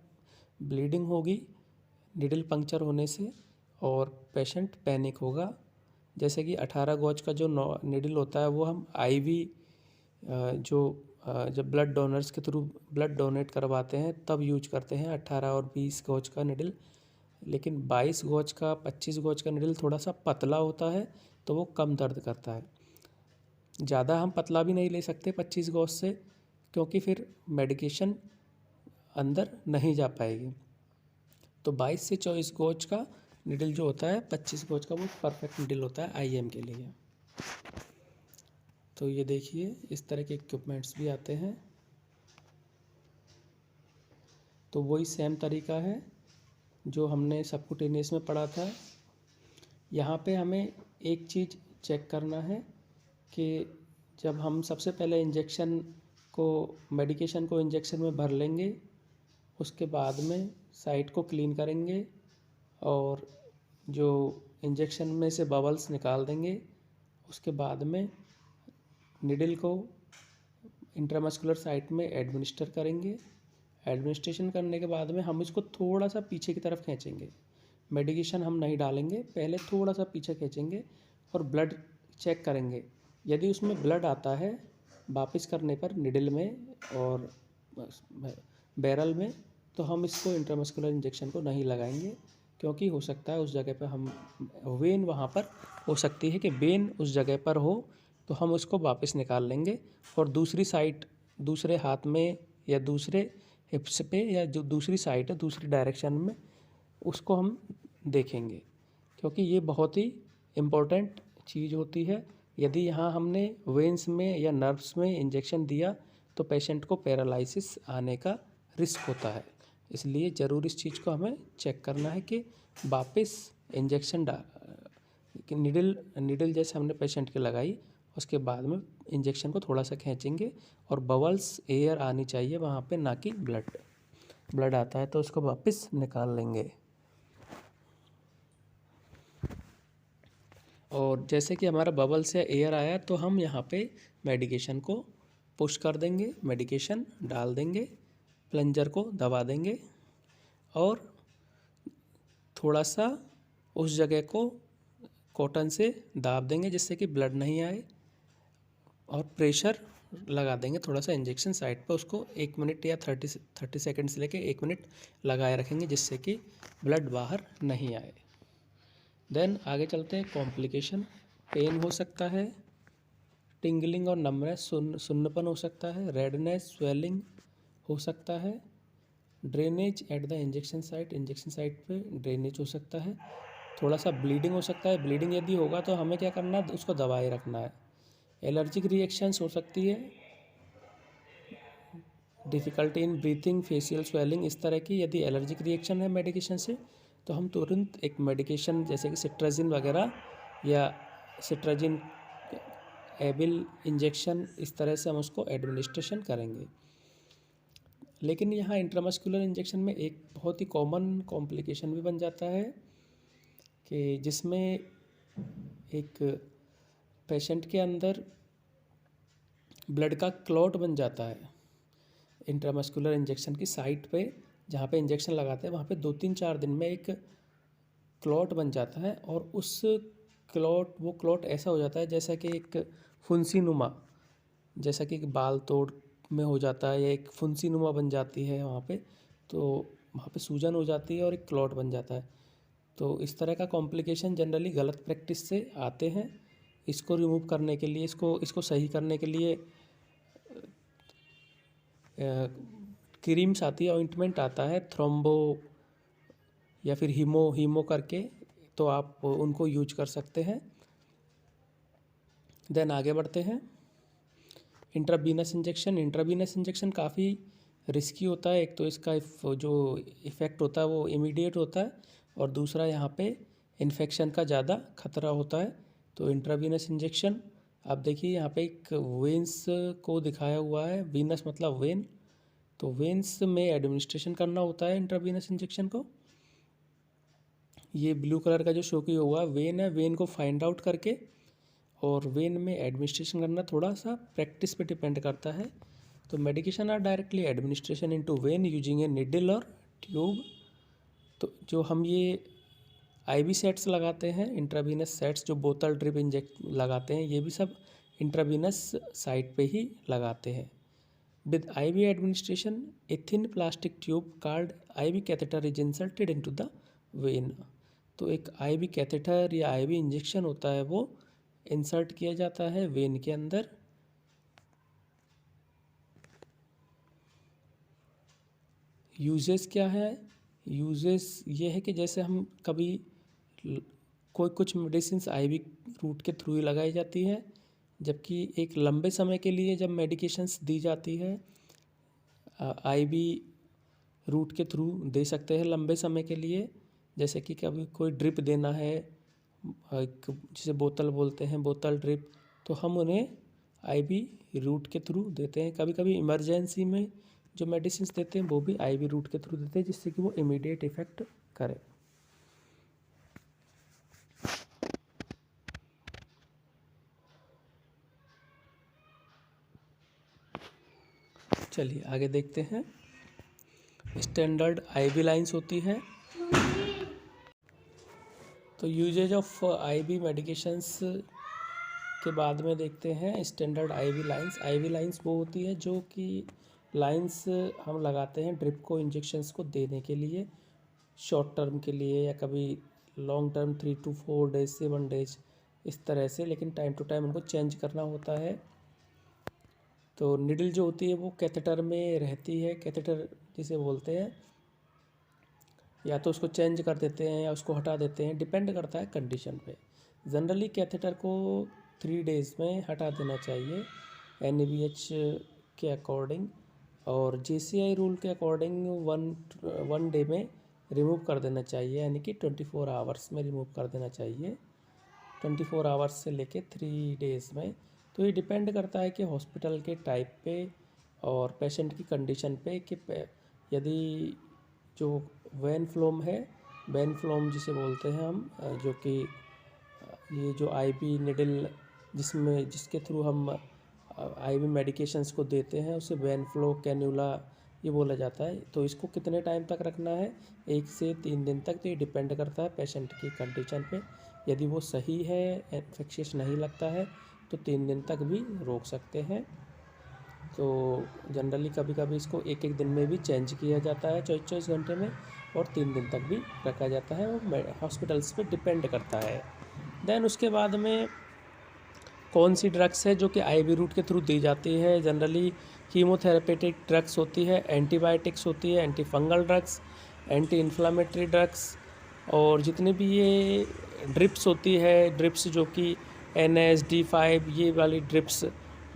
ब्लीडिंग होगी निडल पंक्चर होने से और पेशेंट पैनिक होगा। जैसे कि 18 गॉज का जो निडल होता है वो हम आईवी जब ब्लड डोनर्स के थ्रू ब्लड डोनेट करवाते हैं तब यूज करते हैं 18 और 20 गॉज का निडल। लेकिन 22 गॉज का 25 गॉज का निडल थोड़ा सा पतला होता है तो वो कम दर्द करता है। ज़्यादा हम पतला भी नहीं ले सकते 25 गॉज से, क्योंकि फिर मेडिकेशन अंदर नहीं जा पाएगी। तो 22 से 24 गॉज का निडल जो होता है, 25 गॉज का, वो परफेक्ट निडल होता है आईएम के लिए। तो ये देखिए इस तरह के इक्विपमेंट्स भी आते हैं। तो वही सेम तरीका है जो हमने सबक्यूटेनियस में पढ़ा था। यहाँ पे हमें एक चीज़ चेक करना है कि जब हम सबसे पहले इंजेक्शन को, मेडिकेशन को इंजेक्शन में भर लेंगे, उसके बाद में साइट को क्लीन करेंगे और जो इंजेक्शन में से बबल्स निकाल देंगे। उसके बाद में निडल को इंट्रामस्कुलर साइट में एडमिनिस्टर करेंगे। एडमिनिस्ट्रेशन करने के बाद में हम इसको थोड़ा सा पीछे की तरफ खींचेंगे, मेडिकेशन हम नहीं डालेंगे, पहले थोड़ा सा पीछे खींचेंगे और ब्लड चेक करेंगे। यदि उसमें ब्लड आता है वापस करने पर निडल में और बैरल में, तो हम इसको इंट्रामस्कुलर इंजेक्शन को नहीं लगाएंगे, क्योंकि हो सकता है उस जगह पर हम वेन वहाँ पर हो सकती है कि वेन उस जगह पर हो, तो हम उसको वापस निकाल लेंगे और दूसरी साइड, दूसरे हाथ में या दूसरे हिप्स पे या जो दूसरी साइड है दूसरी डायरेक्शन में उसको हम देखेंगे, क्योंकि ये बहुत ही इम्पोर्टेंट चीज़ होती है। यदि यहाँ हमने वेन्स में या नर्व्स में इंजेक्शन दिया तो पेशेंट को पैरालिसिस आने का रिस्क होता है। इसलिए ज़रूर इस चीज़ को हमें चेक करना है कि वापस इंजेक्शन कि निडल जैसे हमने पेशेंट के लगाई, उसके बाद में इंजेक्शन को थोड़ा सा खींचेंगे और बबल्स, एयर आनी चाहिए वहाँ पे, ना कि ब्लड आता है तो उसको वापस निकाल लेंगे। और जैसे कि हमारा बबल से एयर आया तो हम यहाँ पे मेडिकेशन को पुश कर देंगे, मेडिकेशन डाल देंगे, प्लंजर को दबा देंगे और थोड़ा सा उस जगह को कॉटन से दाब देंगे जिससे कि ब्लड नहीं आए, और प्रेशर लगा देंगे थोड़ा सा इंजेक्शन साइट पर। उसको 1 मिनट या 30 सेकेंड से लेके 1 मिनट लगाए रखेंगे जिससे कि ब्लड बाहर नहीं आए। देन आगे चलते हैं कॉम्प्लिकेशन। पेन हो सकता है, टिंगलिंग और नमनेस, सुन्नपन हो सकता है, रेडनेस, स्वेलिंग हो सकता है, drainage at the injection site पे ड्रेनेज हो सकता है, थोड़ा सा ब्लीडिंग हो सकता है। ब्लीडिंग यदि होगा तो हमें क्या करना है, उसको दबाए रखना है। एलर्जिक रिएक्शंस हो सकती है, difficulty in breathing, facial swelling, इस तरह की यदि एलर्जिक रिएक्शन है मेडिकेशन से तो हम तुरंत एक मेडिकेशन जैसे कि सिट्राजिन वगैरह या सिट्राजिन एबिल इंजेक्शन, इस तरह से हम उसको एडमिनिस्ट्रेशन करेंगे। लेकिन यहाँ इंट्रामस्कुलर इंजेक्शन में एक बहुत ही कॉमन कॉम्प्लिकेशन भी बन जाता है कि जिसमें एक पेशेंट के अंदर ब्लड का क्लॉट बन जाता है। इंट्रामस्कुलर इंजेक्शन की साइट पे जहाँ पे इंजेक्शन लगाते हैं वहाँ पे 2-3-4 दिन में एक क्लॉट बन जाता है, और वो क्लॉट ऐसा हो जाता है जैसा कि एक फुंसी नुमा, जैसा कि एक बाल तोड़ में हो जाता है या एक फुंसी नुमा बन जाती है वहाँ पे, तो वहाँ पे सूजन हो जाती है और एक क्लॉट बन जाता है। तो इस तरह का कॉम्प्लिकेशन जनरली गलत प्रैक्टिस से आते हैं। इसको रिमूव करने के लिए, इसको सही करने के लिए क्रीम्स आती है, ऑइंटमेंट आता है, थ्रोम्बो या फिर हीमो करके, तो आप उनको यूज कर सकते हैं। देन आगे बढ़ते हैं। इंट्रावीनस इंजेक्शन काफ़ी रिस्की होता है। एक तो इसका जो इफ़ेक्ट होता है वो इमीडिएट होता है, और दूसरा यहाँ पे इन्फेक्शन का ज़्यादा खतरा होता है। तो इंट्रावीनस इंजेक्शन आप देखिए यहाँ पे एक वेंस को दिखाया हुआ है, वीनस मतलब वेन, तो वेंस में एडमिनिस्ट्रेशन करना होता है इंट्रावीनस इंजेक्शन को। ये ब्लू कलर का जो शो किया हुआ वेन है, वेन को फाइंड आउट करके और वेन में एडमिनिस्ट्रेशन करना थोड़ा सा प्रैक्टिस पे डिपेंड करता है। तो medication are directly administration into vein using a needle और ट्यूब। तो जो हम ये आईवी सेट्स लगाते हैं, इंट्रावीनस सेट्स, जो बोतल ड्रिप इंजेक्ट लगाते हैं, ये भी सब इंट्रावीनस साइट पे ही लगाते हैं। With IV administration a thin plastic tube called IV catheter is inserted into the vein. तो एक आईवी कैथेटर या आईवी इंजेक्शन होता है, वो इंसर्ट किया जाता है वेन के अंदर। यूजेस क्या है? यूजेस ये है कि जैसे हम कभी कुछ मेडिसिन आईवी रूट के थ्रू ही लगाई जाती है, जबकि एक लंबे समय के लिए जब मेडिकेशंस दी जाती है आईवी रूट के थ्रू दे सकते हैं लंबे समय के लिए। जैसे कि कभी कोई ड्रिप देना है, जिसे बोतल बोलते हैं, बोतल ड्रिप, तो हम उन्हें आईवी रूट के थ्रू देते हैं। कभी कभी इमरजेंसी में जो मेडिसिन देते हैं वो भी आईवी रूट के थ्रू देते हैं, जिससे कि वो इमीडिएट इफ़ेक्ट करे। चलिए आगे देखते हैं। स्टैंडर्ड आईवी लाइंस होती है। तो यूजेज ऑफ आईवी मेडिकेशंस के बाद में देखते हैं standard IV lines. IV lines वो होती है जो कि लाइंस हम लगाते हैं ड्रिप को, इंजेक्शंस को देने के लिए, शॉर्ट टर्म के लिए या कभी long term 3 to 4 days, 7 days, इस तरह से। लेकिन टाइम टू टाइम उनको चेंज करना होता है। तो निडल जो होती है वो कैथेटर में रहती है, कैथेटर जिसे बोलते हैं, या तो उसको चेंज कर देते हैं या उसको हटा देते हैं, डिपेंड करता है कंडीशन पे। जनरली कैथेटर को 3 days में हटा देना चाहिए NABH के अकॉर्डिंग, और JCI रूल के अकॉर्डिंग 1 day में रिमूव कर देना चाहिए, यानी कि 24 hours में रिमूव कर देना चाहिए, 24 hours से लेके 3 days में। तो ये डिपेंड करता है कि हॉस्पिटल के टाइप पे और पेशेंट की कंडीशन पे कि यदि जो वेन फ्लोम है, वेन फ्लोम जिसे बोलते हैं हम, जो कि ये जो आईवी निडल जिसके थ्रू हम आईवी मेडिकेशंस को देते हैं, उसे वेन फ्लो कैन्यूला ये बोला जाता है। तो इसको कितने टाइम तक रखना है? 1 से 3 दिन तक। तो ये डिपेंड करता है पेशेंट की कंडीशन पे। यदि वो सही है, इन्फेक्शियस नहीं लगता है, तो 3 दिन तक भी रोक सकते हैं। तो जनरली कभी कभी इसको 1-1 दिन में भी चेंज किया जाता है, 24 घंटे में, और 3 दिन तक भी रखा जाता है। वो हॉस्पिटल्स पे डिपेंड करता है। देन उसके बाद में कौन सी ड्रग्स है जो कि आईवी रूट के थ्रू दी जाती है? जनरली कीमोथेरेपेटिक ड्रग्स होती है, एंटीबायोटिक्स होती है, anti fungal drugs, anti inflammatory drugs, और जितने भी ये ड्रिप्स होती है, ड्रिप्स जो कि NSD5 ये वाली drips,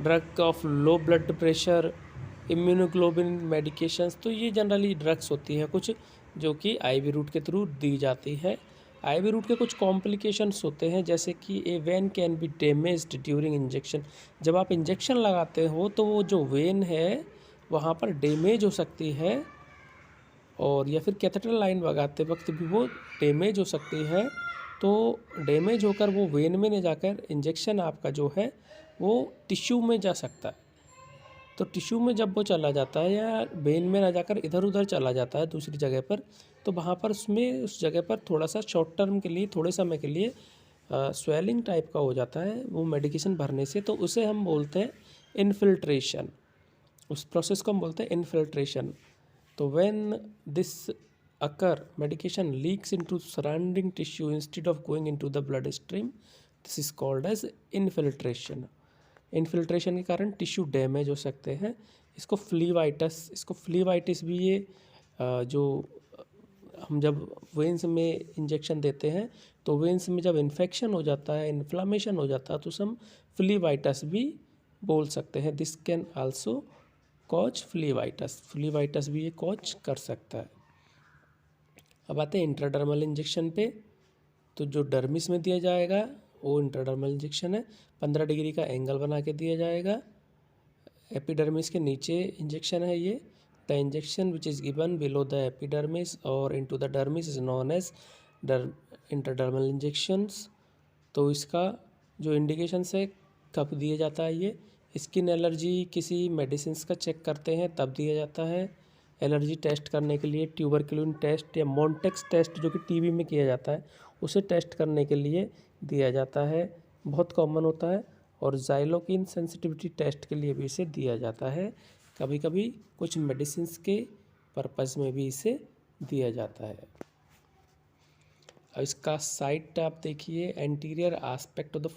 drug of low blood pressure, immunoglobulin medications, तो ये जनरली ड्रग्स होती हैं कुछ जो कि IV रूट के थ्रू दी जाती है। IV रूट के कुछ कॉम्प्लिकेशंस होते हैं, जैसे कि a vein can be damaged during injection. जब आप इंजेक्शन लगाते हो तो वो जो वेन है वहाँ पर डैमेज हो सकती है, और या फिर कैथेटर लाइन लगाते वक्त भी वो डैमेज हो सकती है। तो डैमेज होकर वो वेन में नहीं जाकर इंजेक्शन आपका जो है वो टिश्यू में जा सकता है। तो टिश्यू में जब वो चला जाता है या वेन में ना जाकर इधर उधर चला जाता है दूसरी जगह पर, तो वहाँ पर उसमें उस जगह पर थोड़ा सा शॉर्ट टर्म के लिए, थोड़े समय के लिए स्वेलिंग टाइप का हो जाता है वो मेडिकेशन भरने से, तो उसे हम बोलते हैं इन्फिल्ट्रेशन। उस प्रोसेस को हम बोलते हैं इन्फिल्ट्रेशन। तो when this occur, medication leaks into surrounding tissue instead of going into the blood stream, this is called as infiltration. Infiltration के कारण टिश्यू डैमेज हो सकते हैं। इसको फ्लीवाइटिस भी, ये जो हम जब वेंस में इंजेक्शन देते हैं तो वेंस में जब इन्फेक्शन हो जाता है, इन्फ्लामेशन हो जाता है, तो उसे हम फ्लीवाइटिस भी बोल सकते हैं। दिस कैन आल्सो कॉज फ्लीवाइटिस भी ये कॉज कर सकता है। अब आते हैं इंट्राडर्मल इंजेक्शन पे। तो जो डर्मिस में दिया जाएगा वो इंट्राडर्मल इंजेक्शन है। 15 डिग्री का एंगल बना के दिया जाएगा। एपिडर्मिस के नीचे इंजेक्शन है ये। The injection which is given below the epidermis और into the dermis is known as intradermal injections. तो इसका जो इंडिकेशंस है, कब दिया जाता है ये, स्किन एलर्जी किसी मेडिसिन का चेक करते हैं तब दिया जाता है। एलर्जी टेस्ट करने के लिए ट्यूबरक्यूलिन टेस्ट या मॉन्टेक्स टेस्ट जो कि टीबी में किया जाता है उसे टेस्ट करने के लिए दिया जाता है, बहुत कॉमन होता है। और जाइलोकिन सेंसिटिविटी टेस्ट के लिए भी इसे दिया जाता है। कभी कभी कुछ मेडिसिन्स के पर्पज़ में भी इसे दिया जाता है। अब इसका साइट आप देखिए, anterior aspect of the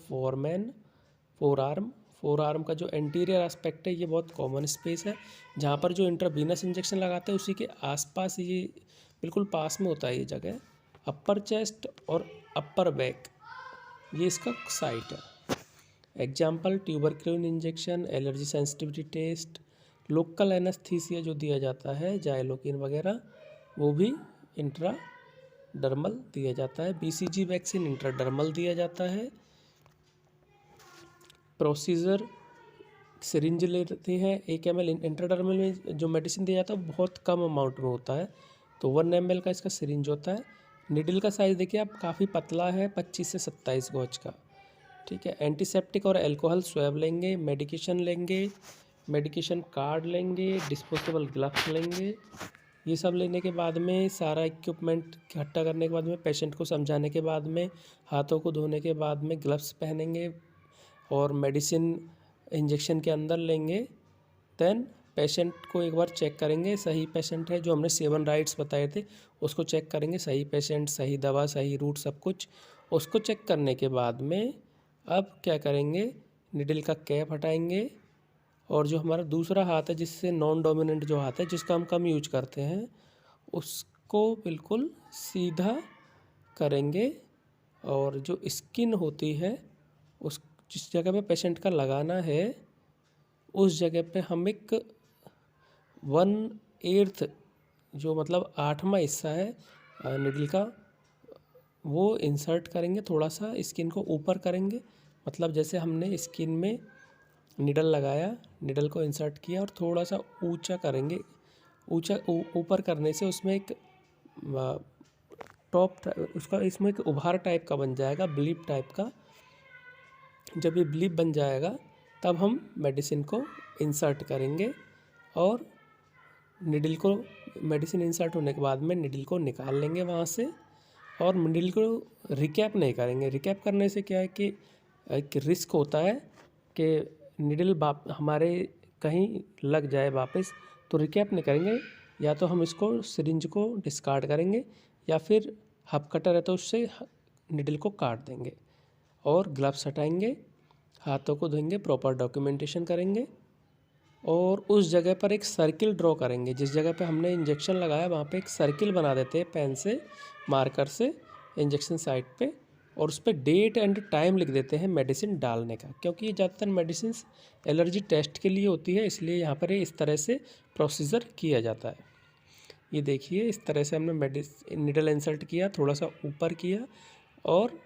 four arm का जो एंटीरियर एस्पेक्ट है ये बहुत कॉमन स्पेस है, जहाँ पर जो इंट्रावीनस इंजेक्शन लगाते हैं उसी के आसपास, ये बिल्कुल पास में होता है ये जगह। अपर चेस्ट और अपर बैक, ये इसका साइट है। Example tuberculin injection, allergy sensitivity test, local anaesthesia जो दिया जाता है जाइलोकिन वगैरह, वो भी इंट्राडर्मल दिया जाता है। BCG वैक्सीन इंट्राडर्मल दिया जाता है। प्रोसीजर, सिरिंज लेते हैं 1 ml। इंट्राडर्मल में जो मेडिसिन दिया जाता है बहुत कम अमाउंट में होता है, तो 1 ml का इसका सिरिंज होता है। निडल का साइज़ देखिए आप, काफ़ी पतला है, 25 से 27 गॉज का, ठीक है। एंटीसेप्टिक और अल्कोहल स्वैब लेंगे, मेडिकेशन लेंगे, मेडिकेशन कार्ड लेंगे, डिस्पोजेबल ग्लव्स लेंगे। ये सब लेने के बाद में, सारा इक्विपमेंट इकट्ठा करने के बाद में, पेशेंट को समझाने के बाद में, हाथों को धोने के बाद में ग्लव्स पहनेंगे और मेडिसिन इंजेक्शन के अंदर लेंगे। देन पेशेंट को एक बार चेक करेंगे सही पेशेंट है, जो हमने 7 राइट्स बताए थे उसको चेक करेंगे, सही पेशेंट, सही दवा, सही रूट, सब कुछ। उसको चेक करने के बाद में अब क्या करेंगे, निडल का कैप हटाएंगे और जो हमारा दूसरा हाथ है, जिससे नॉन डोमिनेंट जो हाथ है, जिसका हम कम यूज करते हैं, उसको बिल्कुल सीधा करेंगे और जो स्किन होती है उस जिस जगह पे पेशेंट का लगाना है उस जगह पे हम एक 1/8 जो मतलब 8वां हिस्सा है निडल का, वो इंसर्ट करेंगे। थोड़ा सा स्किन को ऊपर करेंगे, मतलब जैसे हमने स्किन में निडल लगाया, निडल को इंसर्ट किया और थोड़ा सा ऊंचा करेंगे। ऊंचा ऊपर करने से उसमें एक टॉप, उसका इसमें एक उभार टाइप का बन जाएगा, ब्लीप टाइप का। जब ये ब्लीप बन जाएगा तब हम मेडिसिन को इंसर्ट करेंगे और निडल को, मेडिसिन इंसर्ट होने के बाद में निडल को निकाल लेंगे वहाँ से और निडल को रिकैप नहीं करेंगे। रिकैप करने से क्या है कि एक रिस्क होता है कि निडल हमारे कहीं लग जाए वापस, तो रिकैप नहीं करेंगे। या तो हम इसको सिरिंज को डिस्कार्ड करेंगे या फिर हब कटर है तो उससे निडल को काट देंगे और ग्लव्स हटाएंगे, हाथों को धोएंगे, प्रॉपर डॉक्यूमेंटेशन करेंगे और उस जगह पर एक सर्किल ड्रॉ करेंगे। जिस जगह पे हमने इंजेक्शन लगाया वहाँ पे एक सर्किल बना देते हैं पेन से, मार्कर से इंजेक्शन साइट पे, और उस पर डेट एंड टाइम लिख देते हैं मेडिसिन डालने का, क्योंकि ये ज़्यादातर मेडिसिन एलर्जी टेस्ट के लिए होती है, इसलिए यहाँ पर इस तरह से प्रोसीजर किया जाता है। ये देखिए इस तरह से हमने निडल इंसर्ट किया, थोड़ा सा ऊपर किया और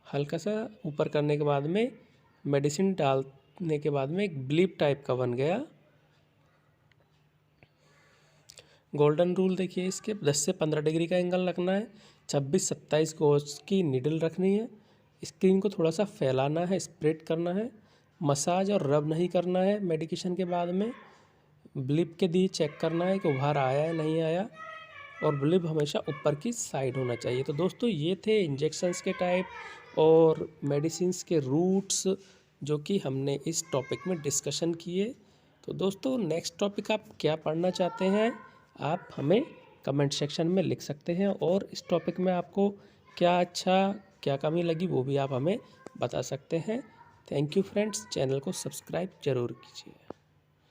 हल्का सा ऊपर करने के बाद में मेडिसिन डालने के बाद में एक ब्लीप टाइप का बन गया। गोल्डन रूल देखिए इसके 10 से 15 डिग्री का एंगल रखना है, 26-27 गॉज की निडल रखनी है, स्क्रीन को थोड़ा सा फैलाना है, स्प्रेड करना है, मसाज और रब नहीं करना है मेडिकेशन के बाद में। ब्लिप के दिए चेक करना है कि उभार आया है नहीं आया, और ब्लिप हमेशा ऊपर की साइड होना चाहिए। तो दोस्तों ये थे इंजेक्शंस के टाइप और मेडिसिन्स के रूट्स जो कि हमने इस टॉपिक में डिस्कशन किए। तो दोस्तों नेक्स्ट टॉपिक आप क्या पढ़ना चाहते हैं आप हमें कमेंट सेक्शन में लिख सकते हैं, और इस टॉपिक में आपको क्या अच्छा क्या कमी लगी वो भी आप हमें बता सकते हैं। थैंक यू फ्रेंड्स, चैनल को सब्सक्राइब ज़रूर कीजिए।